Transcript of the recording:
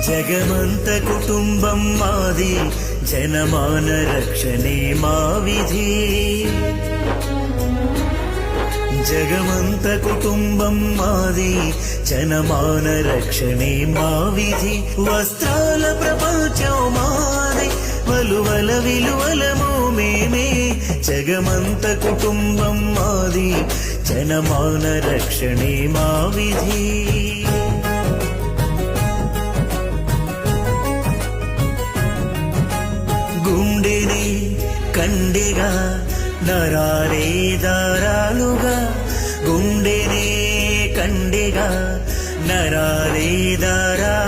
జగమంత కుటుంబం మాది, జనమాన రక్షణే మా విధి. జగమంత కుటుంబం మాది, జనమాన రక్షణే మా విధి. వస్త్రాల ప్రపంచం మాది, వలువల విలువలము మేమే. జగమంత కుటుంబం మాది, జనమాన రక్షణే మా విధి. గుండెని కండిగా, నరాలే దారాలుగా. గుండెనే కండిగా, నరాలే దారాలుగా.